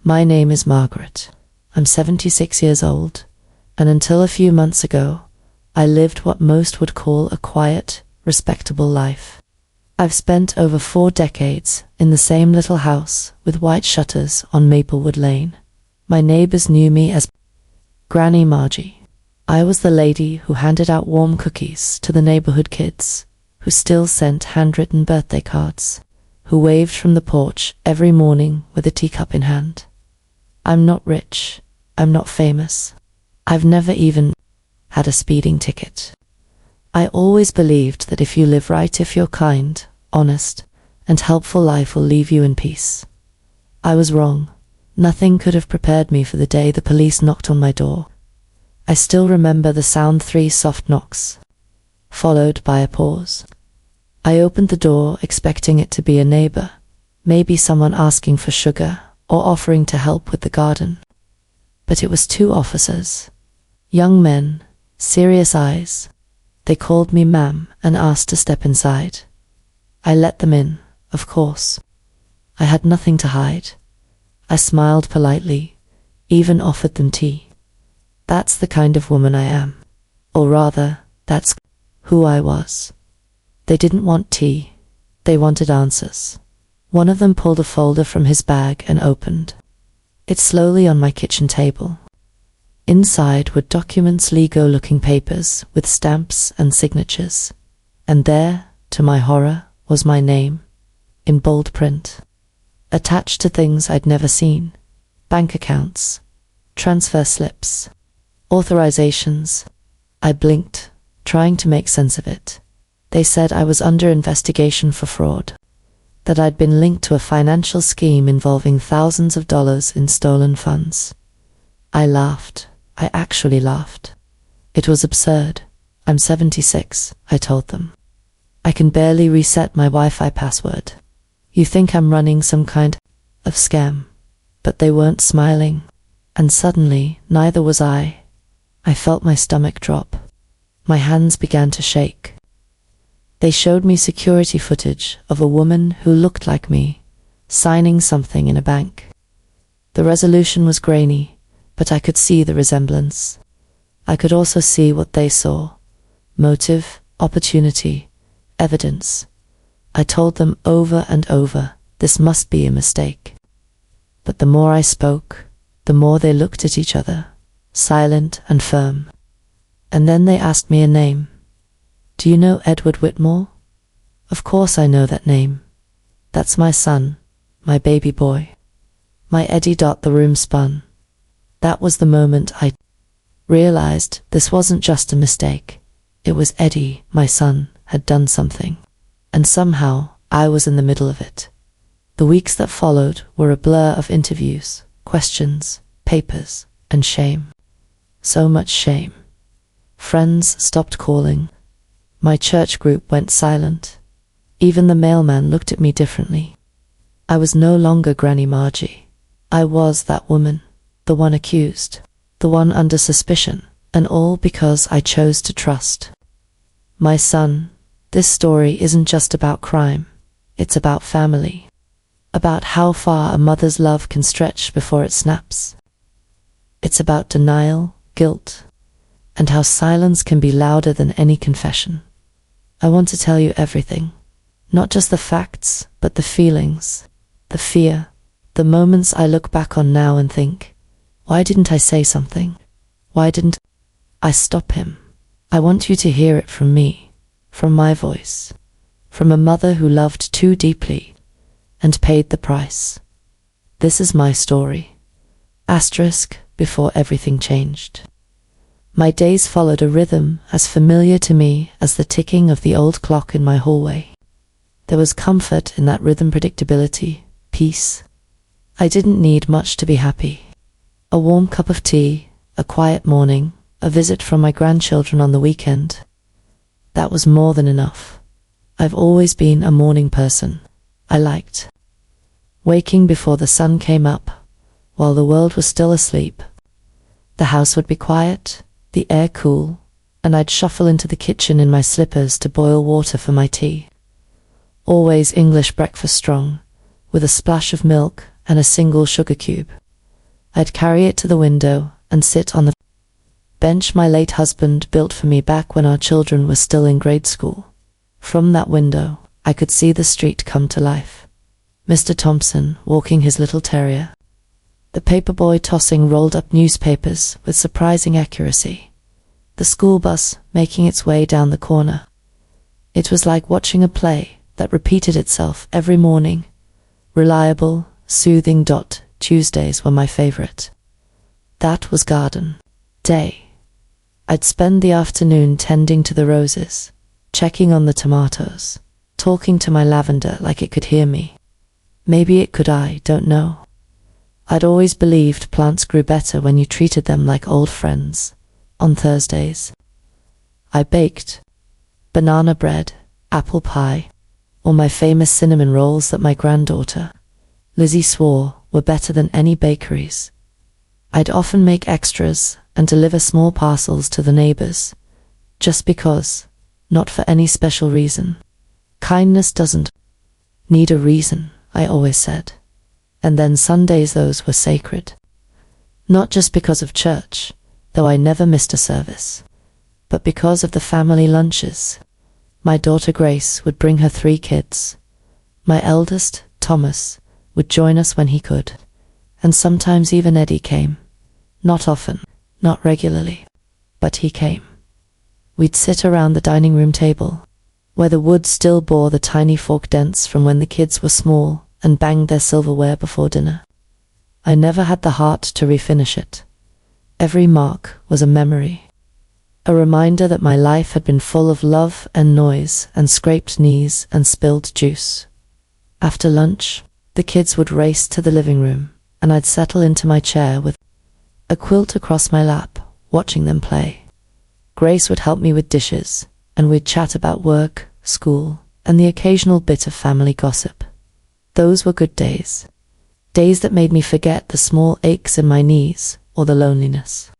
My name is Margaret. I'm 76 years old, and until a few months ago, I lived what most would call a quiet, respectable life. I've spent over 4 decades in the same little house with white shutters on Maplewood Lane. My neighbors knew me as Granny Margie. I was the lady who handed out warm cookies to the neighborhood kids, who still sent handwritten birthday cards, who waved from the porch every morning with a teacup in hand. I'm not rich. I'm not famous. I've never even had a speeding ticket. I always believed that if you live right, if you're kind, honest, and helpful, life will leave you in peace. I was wrong. Nothing could have prepared me for the day the police knocked on my door. I still remember the sound, 3 soft knocks, followed by a pause. I opened the door expecting it to be a neighbor, maybe someone asking for sugar or offering to help with the garden. But it was 2 officers, young men, serious eyes. They called me ma'am and asked to step inside. I let them in, of course. I had nothing to hide. I smiled politely, even offered them tea. That's the kind of woman I am. Or rather, that's who I was. They didn't want tea. They wanted answers. One of them pulled a folder from his bag and opened it slowly on my kitchen table. Inside were documents, legal-looking papers with stamps and signatures. And there, to my horror, was my name, in bold print, attached to things I'd never seen: bank accounts, transfer slips, authorizations. I blinked, trying to make sense of it. They said I was under investigation for fraud, that I'd been linked to a financial scheme involving thousands of dollars in stolen funds. I laughed. I actually laughed. It was absurd. I'm 76, I told them. I can barely reset my Wi-Fi password. You think I'm running some kind of scam? But they weren't smiling. And suddenly, neither was I. I felt my stomach drop. My hands began to shake. They showed me security footage of a woman who looked like me, signing something in a bank. The resolution was grainy, but I could see the resemblance. I could also see what they saw: motive, opportunity, evidence. I told them over and over, this must be a mistake. But the more I spoke, the more they looked at each other, silent and firm. And then they asked me a name. Do you know Edward Whitmore? Of course I know that name. That's my son, my baby boy. My Eddie. The room spun. That was the moment I realized this wasn't just a mistake. It was Eddie, my son, had done something. And somehow I was in the middle of it. The weeks that followed were a blur of interviews, questions, papers, and shame. So much shame. Friends stopped calling. My church group went silent. Even the mailman looked at me differently. I was no longer Granny Margie. I was that woman, the one accused, the one under suspicion, and all because I chose to trust. My son, this story isn't just about crime. It's about family. About how far a mother's love can stretch before it snaps. It's about denial, guilt, and how silence can be louder than any confession. I want to tell you everything. Not just the facts, but the feelings, the fear, the moments I look back on now and think, why didn't I say something? Why didn't I stop him? I want you to hear it from me, from my voice, from a mother who loved too deeply and paid the price. This is my story. Asterisk before everything changed. My days followed a rhythm as familiar to me as the ticking of the old clock in my hallway. There was comfort in that rhythm, predictability, peace. I didn't need much to be happy. A warm cup of tea, a quiet morning, a visit from my grandchildren on the weekend. That was more than enough. I've always been a morning person. I liked waking before the sun came up, while the world was still asleep. The house would be quiet, the air cool, and I'd shuffle into the kitchen in my slippers to boil water for my tea. Always English breakfast strong, with a splash of milk and a single sugar cube. I'd carry it to the window and sit on the bench my late husband built for me back when our children were still in grade school. From that window, I could see the street come to life. Mr. Thompson walking his little terrier. The paperboy tossing rolled-up newspapers with surprising accuracy. The school bus making its way down the corner. It was like watching a play that repeated itself every morning. Reliable, soothing. Tuesdays were my favorite. That was garden day. I'd spend the afternoon tending to the roses, checking on the tomatoes, talking to my lavender like it could hear me. Maybe it could, I don't know. I'd always believed plants grew better when you treated them like old friends. On Thursdays, I baked banana bread, apple pie, or my famous cinnamon rolls that my granddaughter, Lizzie, swore were better than any bakeries. I'd often make extras and deliver small parcels to the neighbors, just because, not for any special reason. Kindness doesn't need a reason, I always said. And then Sundays, those were sacred. Not just because of church, though I never missed a service, but because of the family lunches. My daughter Grace would bring her 3 kids. My eldest, Thomas, would join us when he could, and sometimes even Eddie came. Not often, not regularly, but he came. We'd sit around the dining room table, where the wood still bore the tiny fork dents from when the kids were small, and banged their silverware before dinner. I never had the heart to refinish it. Every mark was a memory, a reminder that my life had been full of love and noise and scraped knees and spilled juice. After lunch, the kids would race to the living room, and I'd settle into my chair with a quilt across my lap, watching them play. Grace would help me with dishes, and we'd chat about work, school, and the occasional bit of family gossip. Those were good days. Days that made me forget the small aches in my knees or the loneliness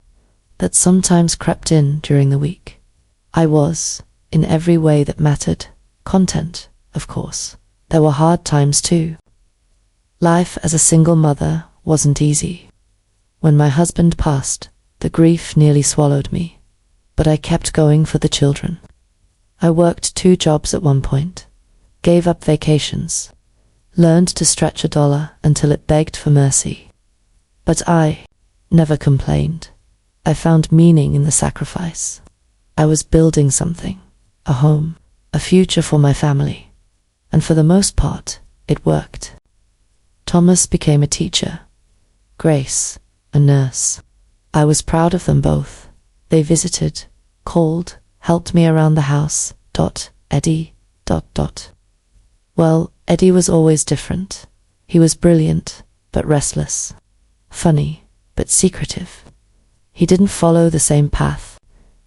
that sometimes crept in during the week. I was, in every way that mattered, content, of course. There were hard times too. Life as a single mother wasn't easy. When my husband passed, the grief nearly swallowed me, but I kept going for the children. I worked 2 jobs at one point, gave up vacations, learned to stretch $1 until it begged for mercy. But I never complained. I found meaning in the sacrifice. I was building something, a home, a future for my family, and for the most part, it worked. Thomas became a teacher, Grace, a nurse. I was proud of them both. They visited, called, helped me around the house. Eddie. Well, Eddie was always different. He was brilliant, but restless. Funny, but secretive. He didn't follow the same path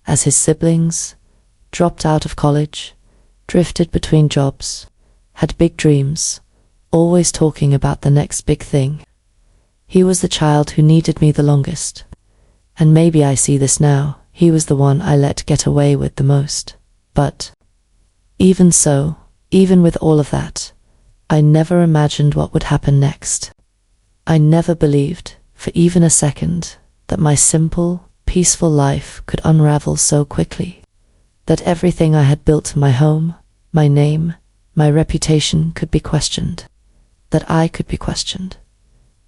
as his siblings, dropped out of college, drifted between jobs, had big dreams, always talking about the next big thing. He was the child who needed me the longest. And maybe I see this now, he was the one I let get away with the most. But even so, even with all of that, I never imagined what would happen next. I never believed, for even a second, that my simple, peaceful life could unravel so quickly. That everything I had built, my home, my name, my reputation, could be questioned. That I could be questioned.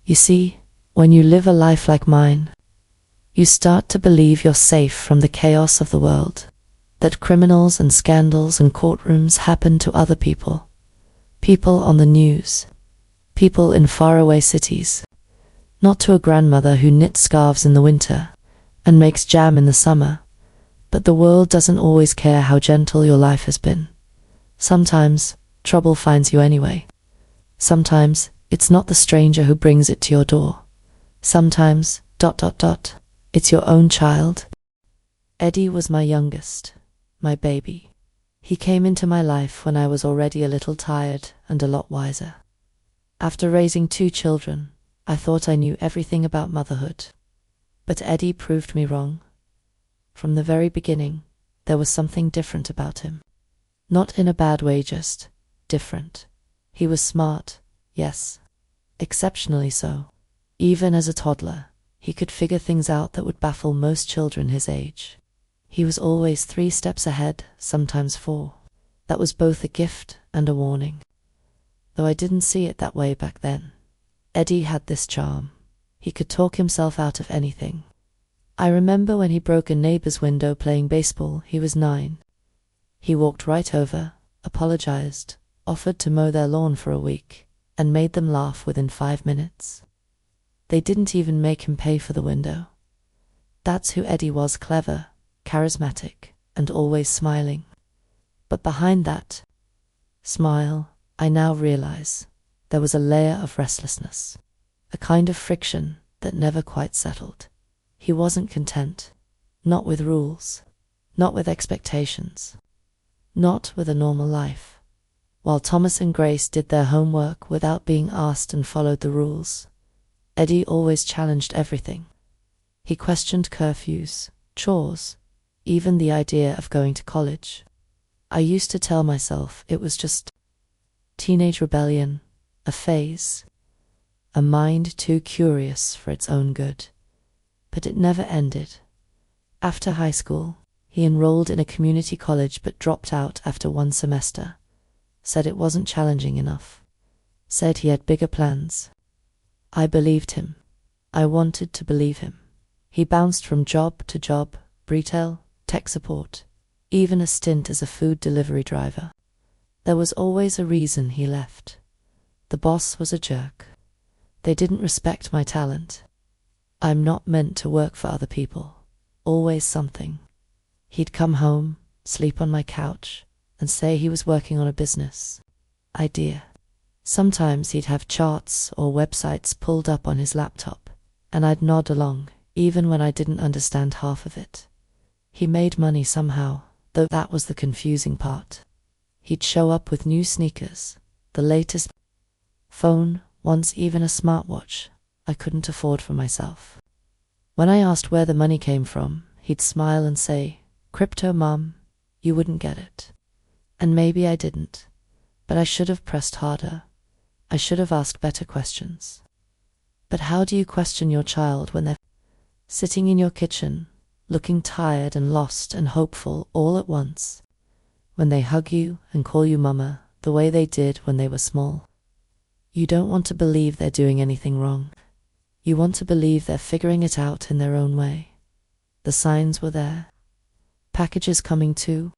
You see, when you live a life like mine, you start to believe you're safe from the chaos of the world. That criminals and scandals and courtrooms happen to other people. People on the news. People in faraway cities. Not to a grandmother who knits scarves in the winter and makes jam in the summer. But the world doesn't always care how gentle your life has been. Sometimes trouble finds you anyway. Sometimes it's not the stranger who brings it to your door. Sometimes, it's your own child. Eddie was my youngest, my baby. He came into my life when I was already a little tired and a lot wiser. After raising 2 children, I thought I knew everything about motherhood. But Eddie proved me wrong. From the very beginning, there was something different about him. Not in a bad way, just different. He was smart, yes, exceptionally so. Even as a toddler, He could figure things out that would baffle most children his age. He was always 3 steps ahead, sometimes 4. That was both a gift and a warning. Though I didn't see it that way back then. Eddie had this charm. He could talk himself out of anything. I remember when he broke a neighbor's window playing baseball. He was 9. He walked right over, apologized, offered to mow their lawn for a week, and made them laugh within 5 minutes. They didn't even make him pay for the window. That's who Eddie was: clever, charismatic, and always smiling. But behind that smile, I now realize, there was a layer of restlessness, a kind of friction that never quite settled. He wasn't content, not with rules, not with expectations, not with a normal life. While Thomas and Grace did their homework without being asked and followed the rules, Eddie always challenged everything. He questioned curfews, chores, even the idea of going to college. I used to tell myself it was just teenage rebellion, a phase, a mind too curious for its own good. But it never ended. After high school, he enrolled in a community college but dropped out after 1 semester. Said it wasn't challenging enough. Said he had bigger plans. I believed him. I wanted to believe him. He bounced from job to job, retail, tech support, even a stint as a food delivery driver. There was always a reason he left. The boss was a jerk. They didn't respect my talent. I'm not meant to work for other people. Always something. He'd come home, sleep on my couch, and say he was working on a business idea. Sometimes he'd have charts or websites pulled up on his laptop, and I'd nod along, even when I didn't understand half of it. He made money somehow, though that was the confusing part. He'd show up with new sneakers, the latest phone, once even a smartwatch I couldn't afford for myself. When I asked where the money came from, he'd smile and say, "Crypto, Mom, you wouldn't get it." And maybe I didn't, but I should have pressed harder. I should have asked better questions. But how do you question your child when they're sitting in your kitchen, looking tired and lost and hopeful all at once, when they hug you and call you mama the way they did when they were small? You don't want to believe they're doing anything wrong. You want to believe they're figuring it out in their own way. The signs were there. Packages coming too.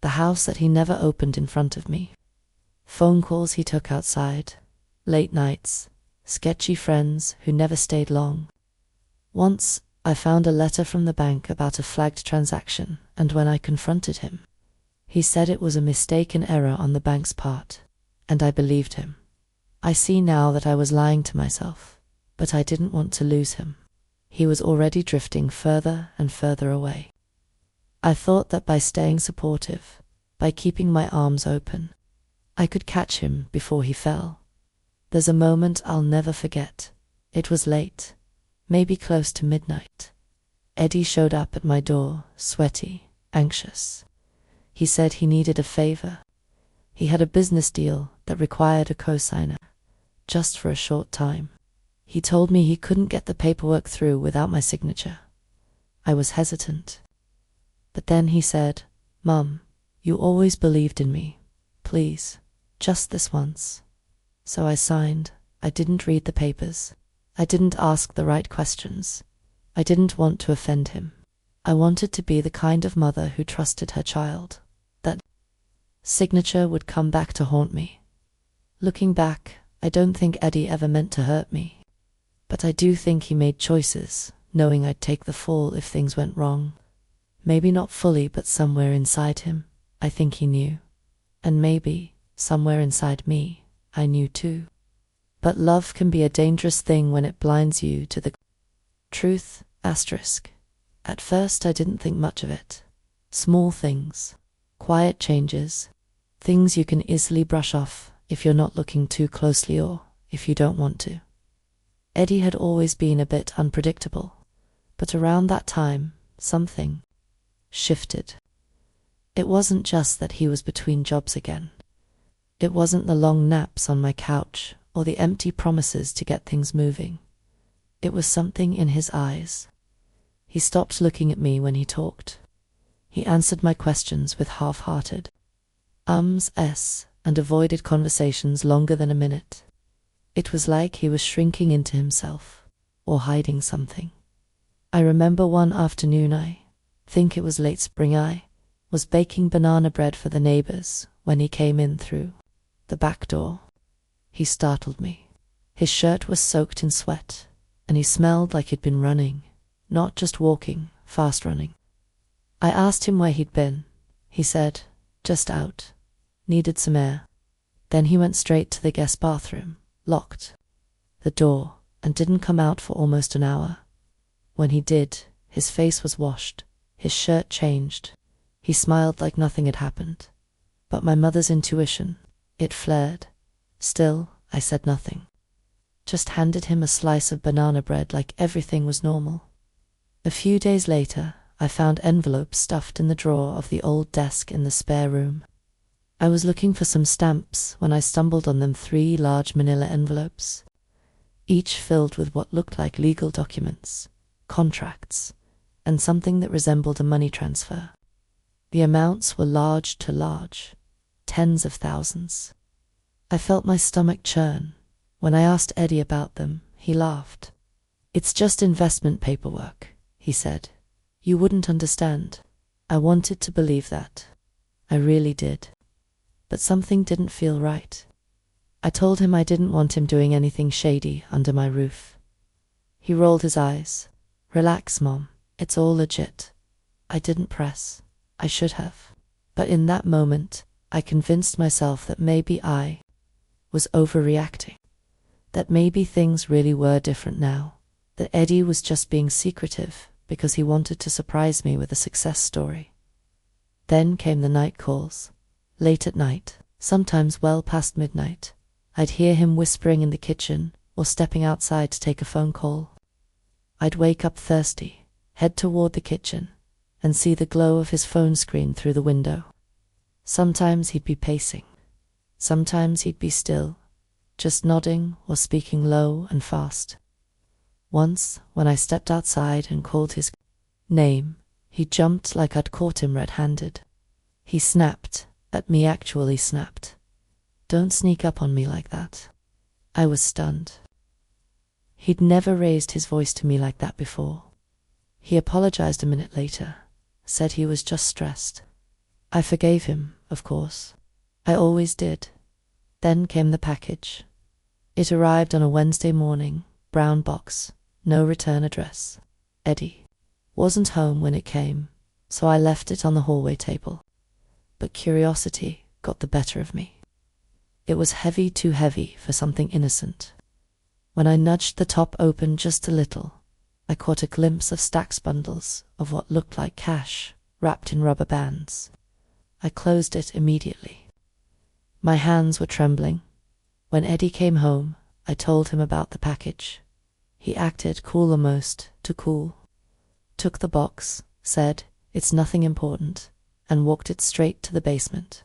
The house that he never opened in front of me. Phone calls he took outside. Late nights. Sketchy friends who never stayed long. Once, I found a letter from the bank about a flagged transaction, and when I confronted him, he said it was a mistaken error on the bank's part, and I believed him. I see now that I was lying to myself, but I didn't want to lose him. He was already drifting further and further away. I thought that by staying supportive, by keeping my arms open, I could catch him before he fell. There's a moment I'll never forget. It was late, maybe close to midnight. Eddie showed up at my door, sweaty, anxious. He said he needed a favor. He had a business deal that required a cosigner, just for a short time. He told me he couldn't get the paperwork through without my signature. I was hesitant. But then he said, "Mom, you always believed in me. Please, just this once." So I signed. I didn't read the papers. I didn't ask the right questions. I didn't want to offend him. I wanted to be the kind of mother who trusted her child. That signature would come back to haunt me. Looking back, I don't think Eddie ever meant to hurt me. But I do think he made choices, knowing I'd take the fall if things went wrong. Maybe not fully, but somewhere inside him, I think he knew. And maybe, somewhere inside me, I knew too. But love can be a dangerous thing when it blinds you to the truth, asterisk. At first I didn't think much of it. Small things, quiet changes, things you can easily brush off if you're not looking too closely or if you don't want to. Eddie had always been a bit unpredictable, but around that time, something shifted. It wasn't just that he was between jobs again. It wasn't the long naps on my couch or the empty promises to get things moving. It was something in his eyes. He stopped looking at me when he talked. He answered my questions with half-hearted and avoided conversations longer than a minute. It was like he was shrinking into himself, or hiding something. I remember one afternoon I think it was late spring I was baking banana bread for the neighbors when he came in through the back door. He startled me. His shirt was soaked in sweat, and he smelled like he'd been running, not just walking, fast running. I asked him where he'd been. He said, "Just out. Needed some air." Then he went straight to the guest bathroom, locked the door, and didn't come out for almost an hour. When he did, his face was washed, his shirt changed. He smiled like nothing had happened. But my mother's intuition, it flared. Still, I said nothing. Just handed him a slice of banana bread like everything was normal. A few days later, I found envelopes stuffed in the drawer of the old desk in the spare room. I was looking for some stamps when I stumbled on them, 3 large manila envelopes, each filled with what looked like legal documents, contracts, and something that resembled a money transfer. The amounts were large to large, tens of thousands. I felt my stomach churn. When I asked Eddie about them, he laughed. "It's just investment paperwork," he said. "You wouldn't understand." I wanted to believe that. I really did. But something didn't feel right. I told him I didn't want him doing anything shady under my roof. He rolled his eyes. "Relax, Mom. It's all legit." I didn't press. I should have. But in that moment, I convinced myself that maybe I was overreacting. That maybe things really were different now. That Eddie was just being secretive because he wanted to surprise me with a success story. Then came the night calls. Late at night, sometimes well past midnight, I'd hear him whispering in the kitchen or stepping outside to take a phone call. I'd wake up thirsty, head toward the kitchen, and see the glow of his phone screen through the window. Sometimes he'd be pacing. Sometimes he'd be still, just nodding or speaking low and fast. Once, when I stepped outside and called his name, he jumped like I'd caught him red-handed. He snapped at me, actually snapped. "Don't sneak up on me like that." I was stunned. He'd never raised his voice to me like that before. He apologized a minute later, said he was just stressed. I forgave him, of course. I always did. Then came the package. It arrived on a Wednesday morning, brown box, no return address. Eddie wasn't home when it came, so I left it on the hallway table. But curiosity got the better of me. It was heavy, too heavy for something innocent. When I nudged the top open just a little, I caught a glimpse of stacks bundles of what looked like cash, wrapped in rubber bands. I closed it immediately. My hands were trembling. When Eddie came home, I told him about the package. He acted cool, almost too cool. Took the box, said, "It's nothing important," and walked it straight to the basement.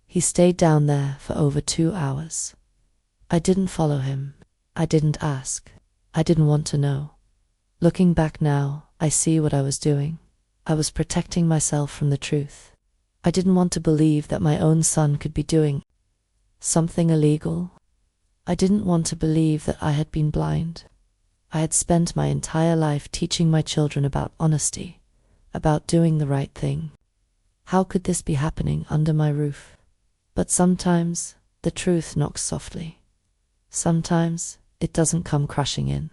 He stayed down there for over 2 hours. I didn't follow him. I didn't ask. I didn't want to know. Looking back now, I see what I was doing. I was protecting myself from the truth. I didn't want to believe that my own son could be doing something illegal. I didn't want to believe that I had been blind. I had spent my entire life teaching my children about honesty, about doing the right thing. How could this be happening under my roof? But sometimes the truth knocks softly. Sometimes it doesn't come crashing in.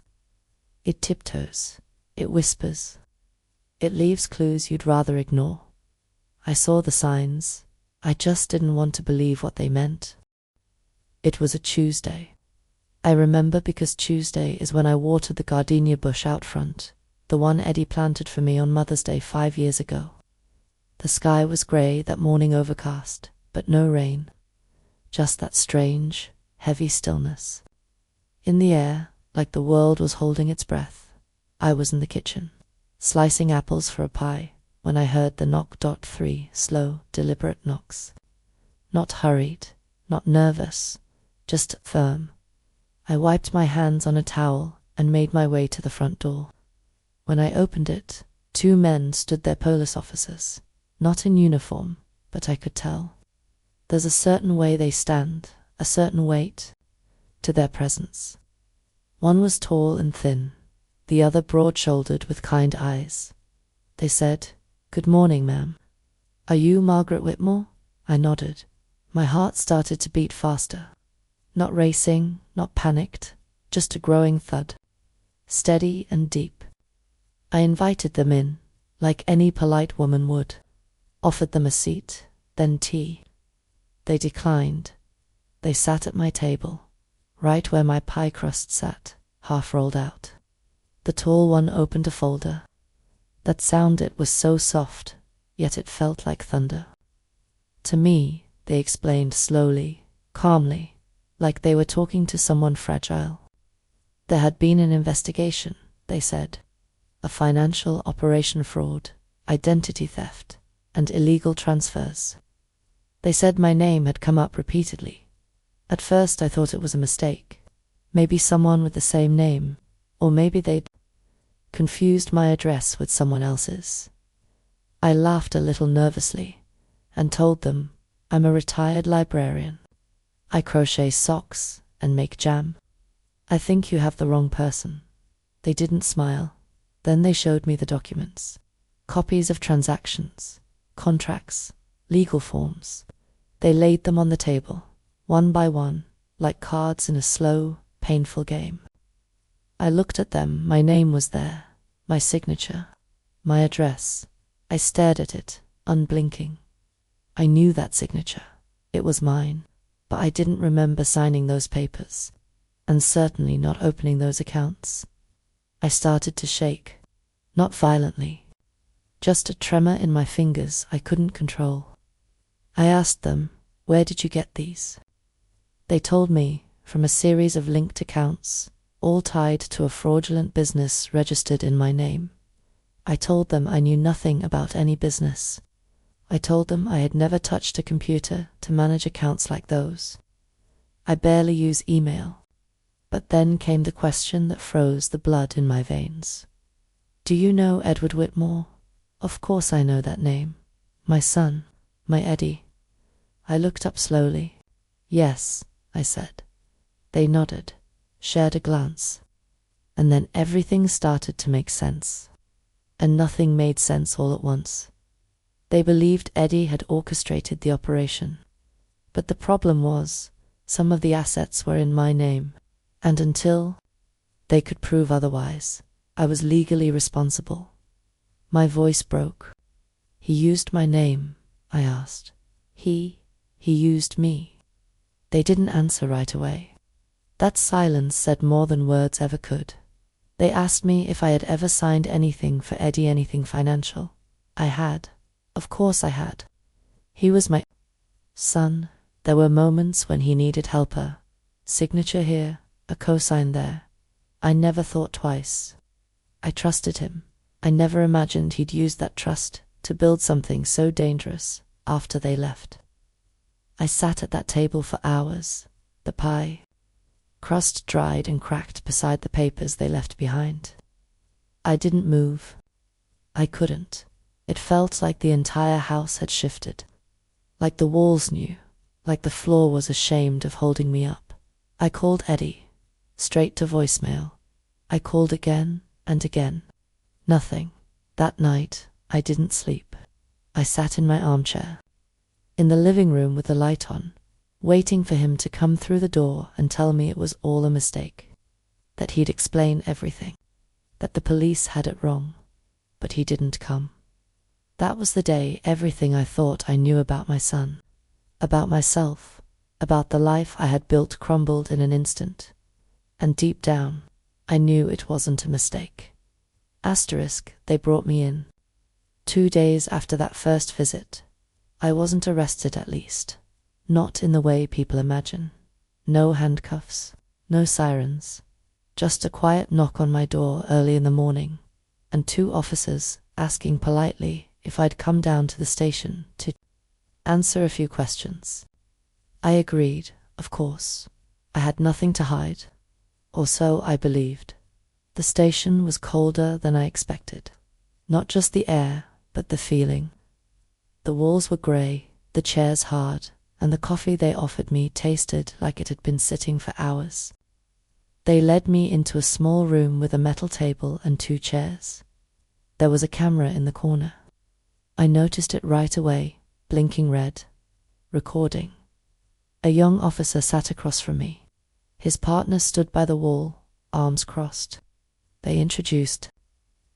It tiptoes. It whispers. It leaves clues you'd rather ignore. I saw the signs. I just didn't want to believe what they meant. It was a Tuesday. I remember because Tuesday is when I watered the gardenia bush out front, the one Eddie planted for me on Mother's Day 5 years ago. The sky was grey that morning, overcast, but no rain. Just that strange, heavy stillness. In the air, like the world was holding its breath. I was in the kitchen, slicing apples for a pie, when I heard the knock. 3 slow, deliberate knocks. Not hurried, not nervous, just firm. I wiped my hands on a towel and made my way to the front door. When I opened it, 2 men stood there, police officers, not in uniform, but I could tell. There's a certain way they stand, a certain weight to their presence. One was tall and thin, the other broad-shouldered with kind eyes. They said, "Good morning, ma'am. Are you Margaret Whitmore?" I nodded. My heart started to beat faster. Not racing, not panicked, just a growing thud. Steady and deep. I invited them in, like any polite woman would. Offered them a seat, then tea. They declined. They sat at my table, right where my pie crust sat, half rolled out. The tall one opened a folder. That sound, it was so soft, yet it felt like thunder. To me, they explained slowly, calmly, like they were talking to someone fragile. There had been an investigation, they said. A financial operation, fraud, identity theft, and illegal transfers. They said my name had come up repeatedly. At first I thought it was a mistake. Maybe someone with the same name, or maybe they'd confused my address with someone else's. I laughed a little nervously and told them I'm a retired librarian. I crochet socks and make jam. I think you have the wrong person. They didn't smile. Then they showed me the documents. Copies of transactions, contracts, legal forms. They laid them on the table, one by one, like cards in a slow, painful game. I looked at them. My name was there, my signature, my address. I stared at it, unblinking. I knew that signature. It was mine, but I didn't remember signing those papers, and certainly not opening those accounts. I started to shake, not violently, just a tremor in my fingers I couldn't control. I asked them, "Where did you get these?" They told me, from a series of linked accounts, all tied to a fraudulent business registered in my name. I told them I knew nothing about any business. I told them I had never touched a computer to manage accounts like those. I barely use email. But then came the question that froze the blood in my veins. "Do you know Edward Whitmore?" "Of course I know that name. My son, my Eddie." I looked up slowly. "Yes," I said. They nodded, shared a glance, and then everything started to make sense. And nothing made sense all at once. They believed Eddie had orchestrated the operation. But the problem was, some of the assets were in my name, and until they could prove otherwise, I was legally responsible. My voice broke. "He used my name?" I asked. He used me." They didn't answer right away. That silence said more than words ever could. They asked me if I had ever signed anything for Eddie, anything financial. I had. Of course I had. He was my son. There were moments when he needed helper. Signature here, a cosign there. I never thought twice. I trusted him. I never imagined he'd use that trust to build something so dangerous after they left. I sat at that table for hours, the pie, crust dried and cracked beside the papers they left behind. I didn't move. I couldn't. It felt like the entire house had shifted. Like the walls knew. Like the floor was ashamed of holding me up. I called Eddie, straight to voicemail. I called again and again. Nothing. That night, I didn't sleep. I sat in my armchair, in the living room with the light on, waiting for him to come through the door and tell me it was all a mistake, that he'd explain everything, that the police had it wrong, but he didn't come. That was the day everything I thought I knew about my son, about myself, about the life I had built crumbled in an instant, and deep down, I knew it wasn't a mistake. Asterisk, they brought me in. 2 days after that first visit. I wasn't arrested, at least. Not in the way people imagine. No handcuffs, no sirens. Just a quiet knock on my door early in the morning, and 2 officers asking politely if I'd come down to the station to answer a few questions. I agreed, of course. I had nothing to hide, or so I believed. The station was colder than I expected. Not just the air, but the feeling. The walls were grey, the chairs hard, and the coffee they offered me tasted like it had been sitting for hours. They led me into a small room with a metal table and 2 chairs. There was a camera in the corner. I noticed it right away, blinking red. Recording. A young officer sat across from me. His partner stood by the wall, arms crossed. They introduced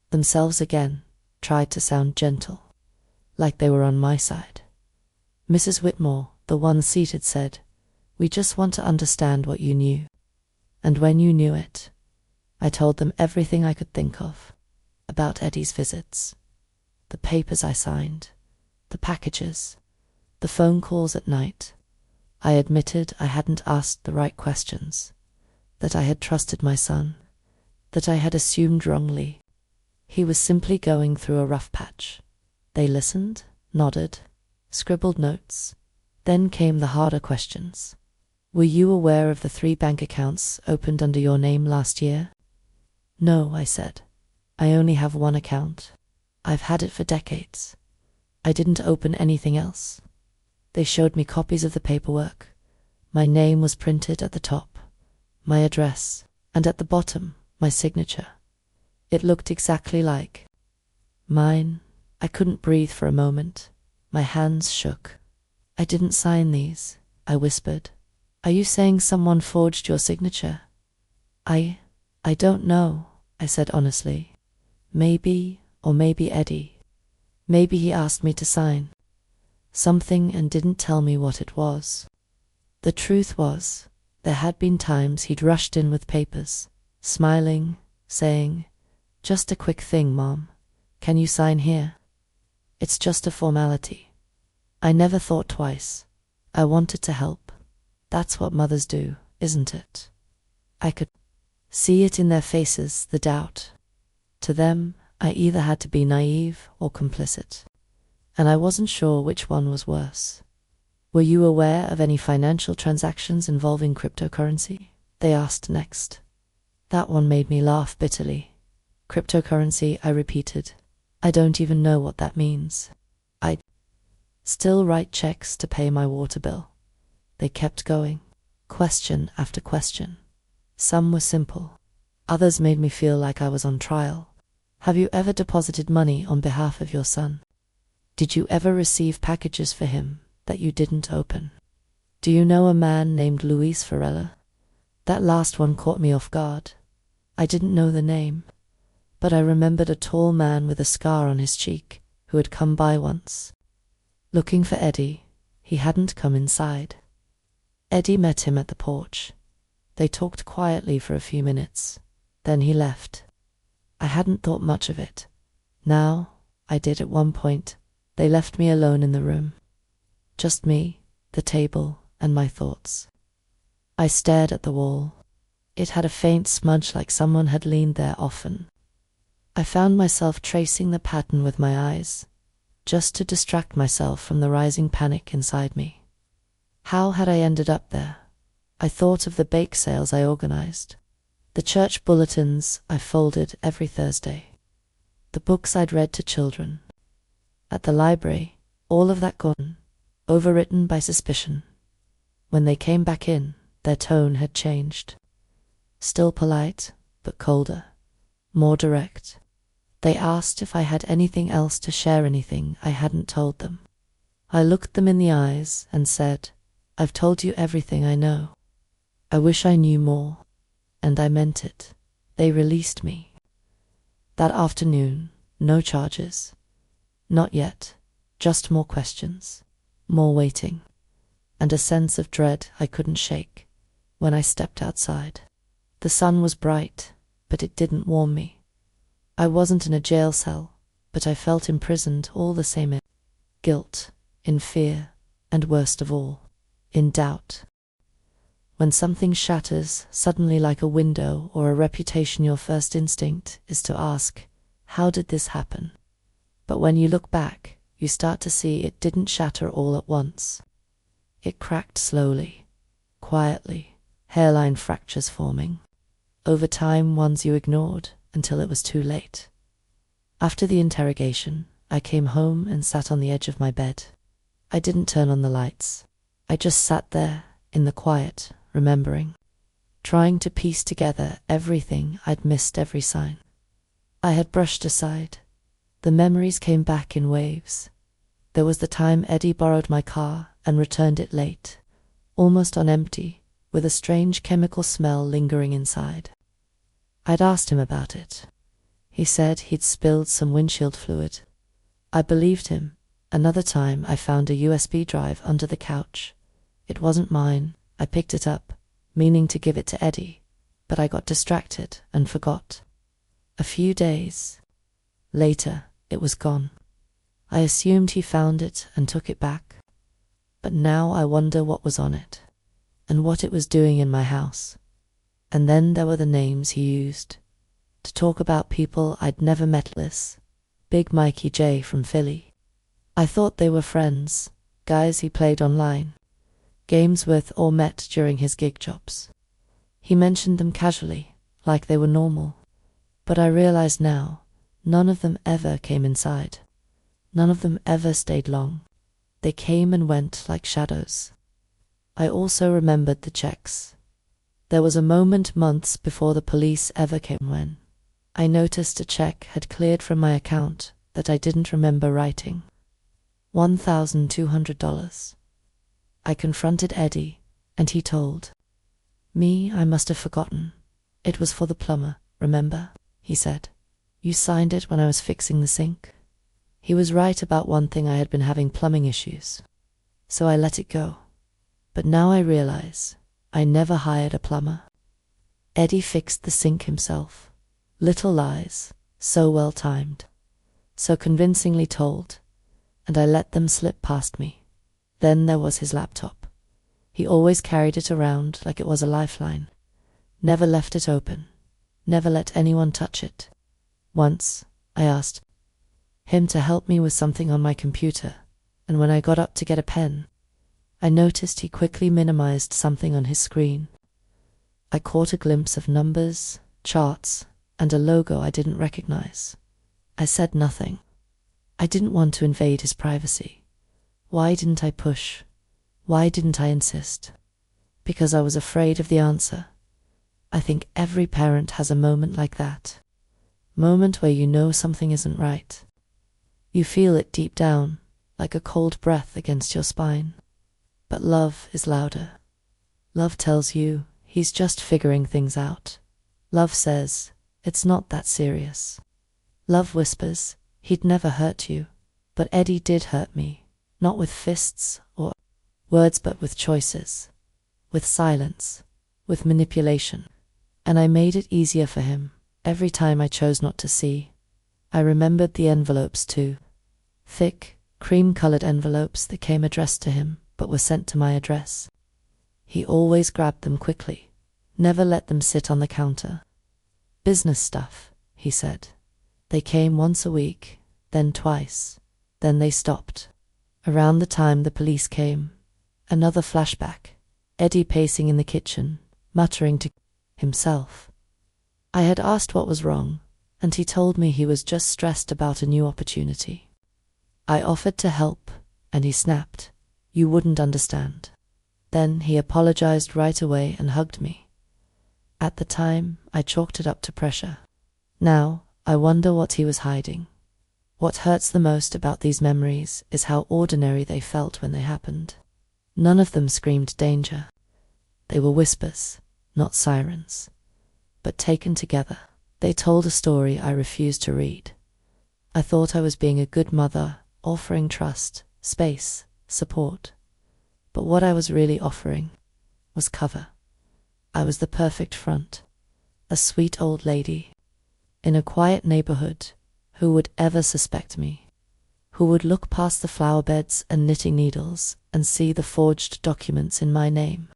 themselves again, tried to sound gentle, like they were on my side. Mrs. Whitmore, the one seated, said, "We just want to understand what you knew." And when you knew it, I told them everything I could think of about Eddie's visits, the papers I signed, the packages, the phone calls at night. I admitted I hadn't asked the right questions, that I had trusted my son, that I had assumed wrongly. He was simply going through a rough patch. They listened, nodded, scribbled notes. Then came the harder questions. "Were you aware of the 3 bank accounts opened under your name last year?" "No," I said. "I only have 1 account. I've had it for decades. I didn't open anything else." They showed me copies of the paperwork. My name was printed at the top, my address, and at the bottom, my signature. It looked exactly like mine. I couldn't breathe for a moment. My hands shook. "I didn't sign these," I whispered. "Are you saying someone forged your signature?" I don't know," I said honestly. "Maybe, or maybe Eddie. Maybe he asked me to sign something and didn't tell me what it was." The truth was, there had been times he'd rushed in with papers, smiling, saying, "Just a quick thing, Mom. Can you sign here? It's just a formality." I never thought twice. I wanted to help. That's what mothers do, isn't it? I could see it in their faces, the doubt. To them, I either had to be naive or complicit, and I wasn't sure which one was worse. "Were you aware of any financial transactions involving cryptocurrency?" they asked next. That one made me laugh bitterly. "Cryptocurrency," I repeated. "I don't even know what that means. I still write checks to pay my water bill." They kept going, question after question. Some were simple. Others made me feel like I was on trial. "Have you ever deposited money on behalf of your son? Did you ever receive packages for him that you didn't open? Do you know a man named Luis Varela?" That last one caught me off guard. I didn't know the name, but I remembered a tall man with a scar on his cheek who had come by once, looking for Eddie. He hadn't come inside. Eddie met him at the porch. They talked quietly for a few minutes. Then he left. I hadn't thought much of it. Now, I did at one point. They left me alone in the room. Just me, the table, and my thoughts. I stared at the wall. It had a faint smudge like someone had leaned there often. I found myself tracing the pattern with my eyes, just to distract myself from the rising panic inside me. How had I ended up there? I thought of the bake sales I organized, the church bulletins I folded every Thursday, the books I'd read to children. At the library, all of that gone, overwritten by suspicion. When they came back in, their tone had changed. Still polite, but colder, more direct. They asked if I had anything else to share, anything I hadn't told them. I looked them in the eyes and said, "I've told you everything I know. I wish I knew more." And I meant it. They released me. That afternoon, no charges. Not yet, just more questions, more waiting, and a sense of dread I couldn't shake. When I stepped outside, the sun was bright, but it didn't warm me. I wasn't in a jail cell, but I felt imprisoned all the same, in guilt, in fear, and worst of all, in doubt. When something shatters suddenly like a window or a reputation, your first instinct is to ask, how did this happen? But when you look back, you start to see it didn't shatter all at once. It cracked slowly, quietly, hairline fractures forming. over time ones you ignored until it was too late. After the interrogation, I came home and sat on the edge of my bed. I didn't turn on the lights. I just sat there, in the quiet, remembering, trying to piece together everything I'd missed, every sign I had brushed aside. The memories came back in waves. There was the time Eddie borrowed my car and returned it late, almost on empty, with a strange chemical smell lingering inside. I'd asked him about it. He said he'd spilled some windshield fluid. I believed him. Another time I found a USB drive under the couch. It wasn't mine. I picked it up, meaning to give it to Eddie, but I got distracted and forgot. A few days later, it was gone. I assumed he found it and took it back, but now I wonder what was on it, and what it was doing in my house. And then there were the names he used to talk about people I'd never met. Big Mikey J from Philly. I thought they were friends, guys he played online games with or met during his gig jobs. He mentioned them casually, like they were normal. But I realize now, none of them ever came inside. None of them ever stayed long. They came and went like shadows. I also remembered the checks. There was a moment months before the police ever came when I noticed a check had cleared from my account that I didn't remember writing. $1,200. I confronted Eddie, and he told me I must have forgotten. It was for the plumber, remember? He said. You signed it when I was fixing the sink. He was right about one thing: I had been having plumbing issues. So I let it go. But now I realize I never hired a plumber. Eddie fixed the sink himself. Little lies, so well timed, so convincingly told, and I let them slip past me. Then there was his laptop. He always carried it around like it was a lifeline. Never left it open. Never let anyone touch it. Once, I asked him to help me with something on my computer, and when I got up to get a pen, I noticed he quickly minimized something on his screen. I caught a glimpse of numbers, charts, and a logo I didn't recognize. I said nothing. I didn't want to invade his privacy. Why didn't I push? Why didn't I insist? Because I was afraid of the answer. I think every parent has a moment like that. Moment where you know something isn't right. You feel it deep down, like a cold breath against your spine. But love is louder. Love tells you he's just figuring things out. Love says it's not that serious. Love whispers he'd never hurt you, but Eddie did hurt me. Not with fists or words, but with choices, with silence, with manipulation. And I made it easier for him every time I chose not to see. I remembered the envelopes too. Thick, cream-colored envelopes that came addressed to him but were sent to my address. He always grabbed them quickly, never let them sit on the counter. Business stuff, he said. They came once a week, then twice, then they stopped. Around the time the police came, another flashback, Eddie pacing in the kitchen, muttering to himself. I had asked what was wrong, and he told me he was just stressed about a new opportunity. I offered to help, and he snapped, "You wouldn't understand." Then he apologized right away and hugged me. At the time, I chalked it up to pressure. Now, I wonder what he was hiding. What hurts the most about these memories is how ordinary they felt when they happened. None of them screamed danger. They were whispers, not sirens. But taken together, they told a story I refused to read. I thought I was being a good mother, offering trust, space, support. But what I was really offering was cover. I was the perfect front, a sweet old lady, in a quiet neighborhood. Who would ever suspect me? Who would look past the flower beds and knitting needles and see the forged documents in my name?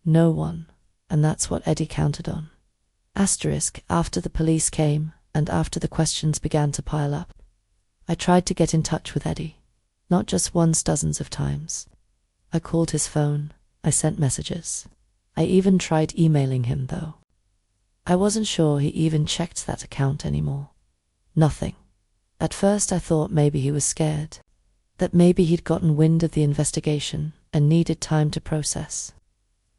No one, and that's what Eddie counted on. After the police came and after the questions began to pile up, I tried to get in touch with Eddie, not just once, dozens of times. I called his phone, I sent messages. I even tried emailing him, though. I wasn't sure he even checked that account anymore. Nothing. At first I thought maybe he was scared, that maybe he'd gotten wind of the investigation and needed time to process.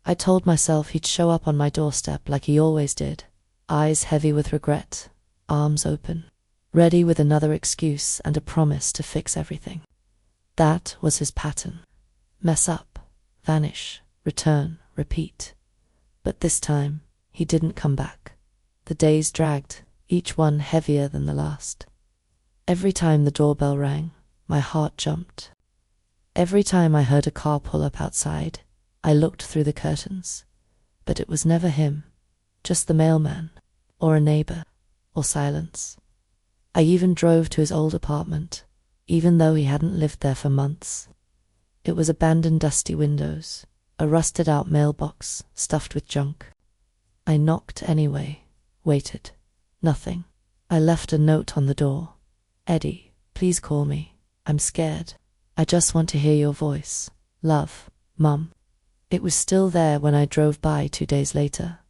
I told myself he'd show up on my doorstep like he always did, eyes heavy with regret, arms open, ready with another excuse and a promise to fix everything. That was his pattern. Mess up, vanish, return, repeat. But this time, he didn't come back. The days dragged, each one heavier than the last. Every time the doorbell rang, my heart jumped. Every time I heard a car pull up outside, I looked through the curtains. But it was never him, just the mailman, or a neighbor, or silence. I even drove to his old apartment, even though he hadn't lived there for months. It was abandoned, dusty windows, a rusted-out mailbox stuffed with junk. I knocked anyway, waited. Nothing. I left a note on the door. "Eddie, please call me. I'm scared. I just want to hear your voice. Love, Mum." It was still there when I drove by 2 days later.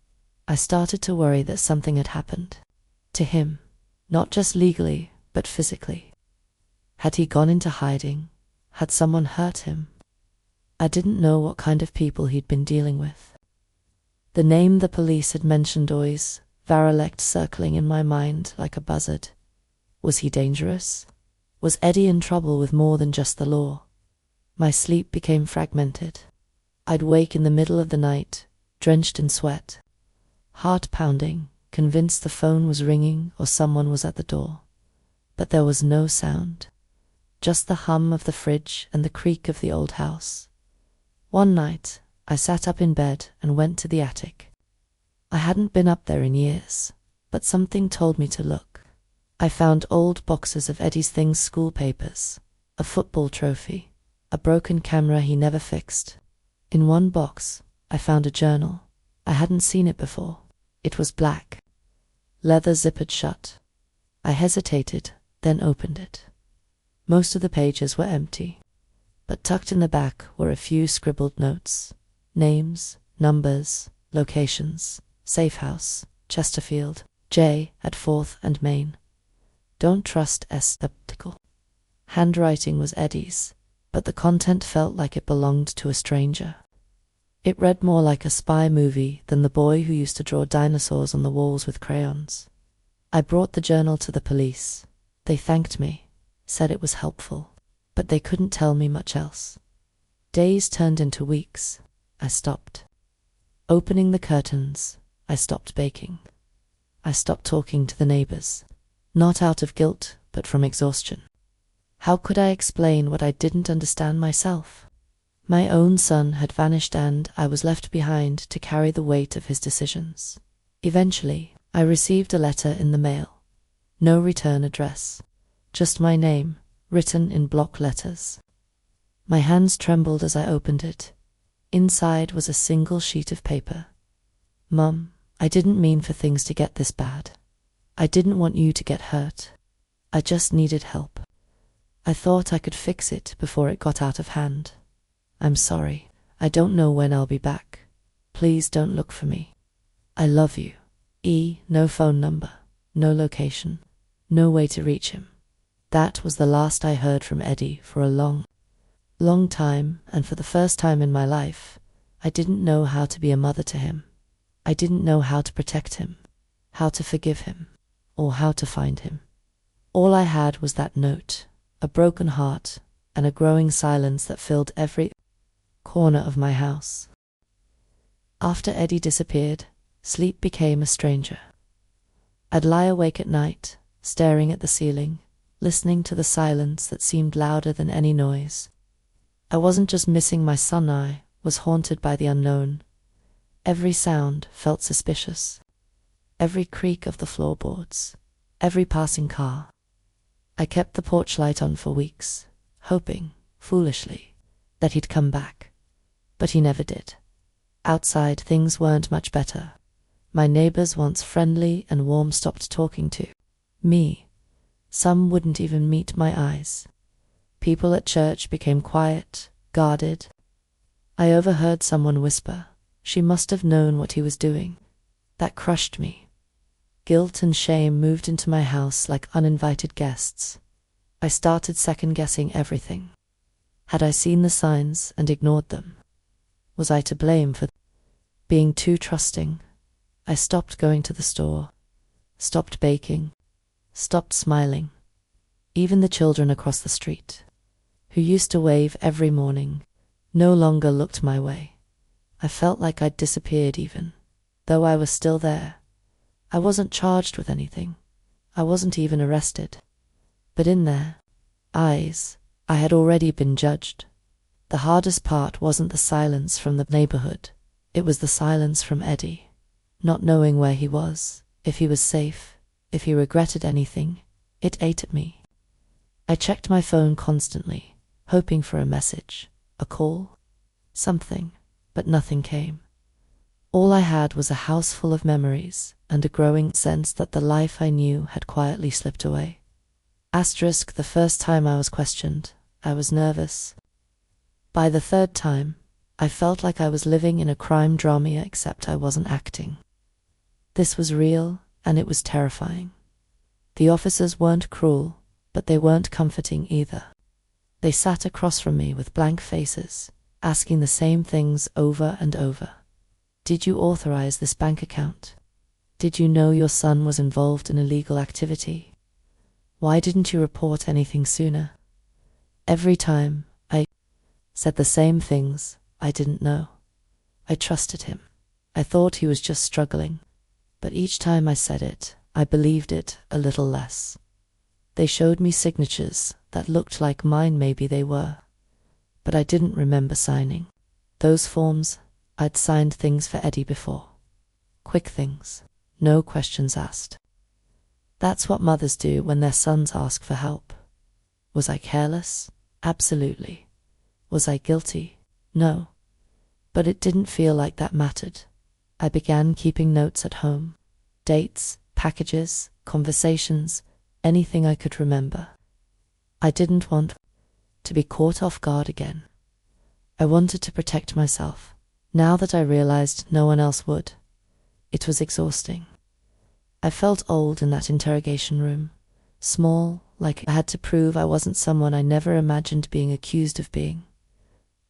I started to worry that something had happened. To him. Not just legally, but physically. Had he gone into hiding? Had someone hurt him? I didn't know what kind of people he'd been dealing with. The name the police had mentioned always varelect circling in my mind like a buzzard. Was he dangerous? Was Eddie in trouble with more than just the law? My sleep became fragmented. I'd wake in the middle of the night, drenched in sweat, heart pounding, convinced the phone was ringing or someone was at the door. But there was no sound, just the hum of the fridge and the creak of the old house. One night, I sat up in bed and went to the attic. I hadn't been up there in years, but something told me to look. I found old boxes of Eddie's things, school papers, a football trophy, a broken camera he never fixed. In one box, I found a journal. I hadn't seen it before. It was black, leather zippered shut. I hesitated, then opened it. Most of the pages were empty, but tucked in the back were a few scribbled notes. Names, numbers, locations, safe house, Chesterfield, J at 4th and Main. Don't trust S. Skeptical. Handwriting was Eddie's, but the content felt like it belonged to a stranger. It read more like a spy movie than the boy who used to draw dinosaurs on the walls with crayons. I brought the journal to the police. They thanked me, said it was helpful, but they couldn't tell me much else. Days turned into weeks. I stopped. Opening the curtains, I stopped baking. I stopped talking to the neighbors, not out of guilt, but from exhaustion. How could I explain what I didn't understand myself? My own son had vanished and I was left behind to carry the weight of his decisions. Eventually, I received a letter in the mail. No return address, just my name, written in block letters. My hands trembled as I opened it. Inside was a single sheet of paper. "Mum, I didn't mean for things to get this bad. I didn't want you to get hurt. I just needed help. I thought I could fix it before it got out of hand. I'm sorry. I don't know when I'll be back. Please don't look for me. I love you. No phone number, no location, no way to reach him." That was the last I heard from Eddie for a long time, and for the first time in my life, I didn't know how to be a mother to him. I didn't know how to protect him, how to forgive him, or how to find him. All I had was that note, a broken heart, and a growing silence that filled every corner of my house. After Eddie disappeared, sleep became a stranger. I'd lie awake at night, staring at the ceiling, listening to the silence that seemed louder than any noise. I wasn't just missing my son, I was haunted by the unknown. Every sound felt suspicious. Every creak of the floorboards, every passing car. I kept the porch light on for weeks, hoping, foolishly, that he'd come back. But he never did. Outside, things weren't much better. My neighbors, once friendly and warm, stopped talking to me. Some wouldn't even meet my eyes. People at church became quiet, guarded. I overheard someone whisper, "She must have known what he was doing." That crushed me. Guilt and shame moved into my house like uninvited guests. I started second-guessing everything. Had I seen the signs and ignored them? Was I to blame for being too trusting? I stopped going to the store, stopped baking, stopped smiling. Even the children across the street, who used to wave every morning, no longer looked my way. I felt like I'd disappeared even, though I was still there. I wasn't charged with anything. I wasn't even arrested. But in their eyes, I had already been judged. The hardest part wasn't the silence from the neighborhood. It was the silence from Eddie, not knowing where he was, if he was safe, if he regretted anything. It ate at me. I checked my phone constantly, hoping for a message, a call, something, but nothing came. All I had was a house full of memories and a growing sense that the life I knew had quietly slipped away. Asterisk, the first time I was questioned, I was nervous. By the third time, I felt like I was living in a crime drama, except I wasn't acting. This was real, and it was terrifying. The officers weren't cruel, but they weren't comforting either. They sat across from me with blank faces, asking the same things over and over. Did you authorize this bank account? Did you know your son was involved in illegal activity? Why didn't you report anything sooner? Every time I said the same things, I didn't know. I trusted him. I thought he was just struggling. But each time I said it, I believed it a little less. They showed me signatures that looked like mine, maybe they were. But I didn't remember signing those forms. I'd signed things for Eddie before. Quick things, no questions asked. That's what mothers do when their sons ask for help. Was I careless? Absolutely. Was I guilty? No. But it didn't feel like that mattered. I began keeping notes at home. Dates, packages, conversations, anything I could remember. I didn't want to be caught off guard again. I wanted to protect myself, now that I realized no one else would. It was exhausting. I felt old in that interrogation room, small, like I had to prove I wasn't someone I never imagined being accused of being.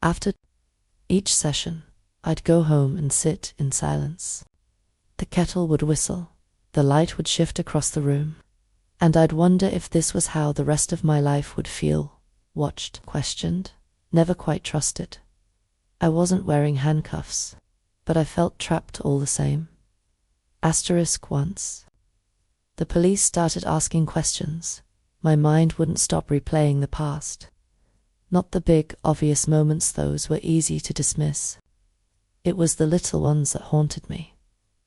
After each session, I'd go home and sit in silence. The kettle would whistle, the light would shift across the room, and I'd wonder if this was how the rest of my life would feel, watched, questioned, never quite trusted. I wasn't wearing handcuffs, but I felt trapped all the same. Asterisk once. The police started asking questions. My mind wouldn't stop replaying the past. Not the big, obvious moments, those were easy to dismiss. It was the little ones that haunted me.